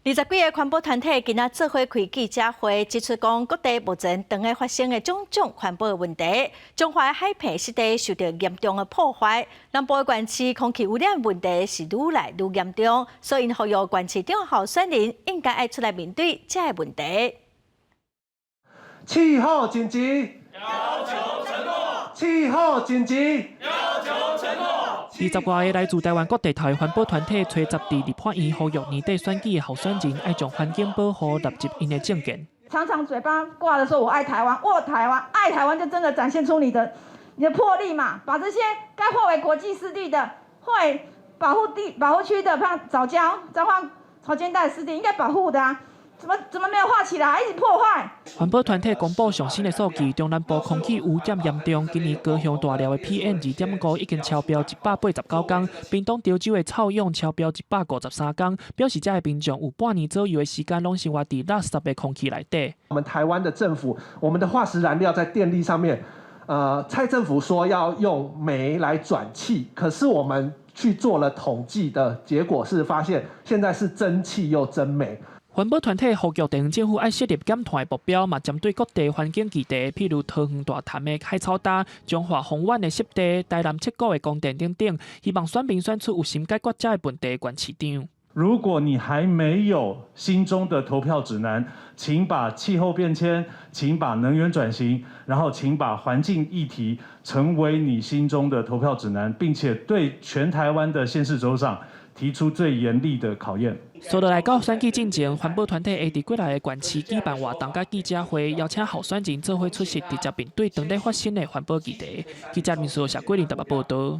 20几个环保团体今仔做伙开记者会，指出讲各地目前正在发生的种种环保问题，中华海平湿地受到严重的破坏，南部的县市空气污染问题是愈来愈严重，所以呼吁县市长候选人应该爱出来面对这个问题。气候紧急，要求承诺；气候紧急，要求承诺。 20外个来自台湾各地头环保团体吹集伫立法院呼吁年底选举的候选人，爱将环境保护纳入因的政见。常常嘴巴挂的说“我爱台湾，我台湾，爱台湾”，就真的展现出你的魄力嘛！把这些该划为国际湿地的、划为保护区的，像藻礁、彰化潮间带湿地，应该保护的啊。 怎么没有画起来，一直破坏？环保团体公布上新的数据，中南部空气污染严重，今年高雄大寮的 PM2.5已经超标189公，屏东潮州的臭氧超标153公，表示这些民众有半年左右的时间拢生活伫垃圾的空气内底。我们台湾的政府，我们的化石燃料在电力上面，蔡政府说要用煤来转气，可是我们去做了统计的结果是发现，现在是真气又真煤。 环保团体呼吁地方政府爱设立减碳的目标，嘛针对各地环境议题，譬如桃园大潭的海草礁、中华丰原的湿地、台南七股的供电等等，希望选民选出有心解决这个问题的县市长。如果你还没有心中的投票指南，请把气候变迁，请把能源转型，然后请把环境议题成为你心中的投票指南，并且对全台湾的县市首长提出最严厉的考验。 所落来到选举进前，环保团体会伫几来的县市举办活动甲记者会，邀请候选人做伙出席，直接面对当地发生的环保议题。记者民事谢桂林台北报道。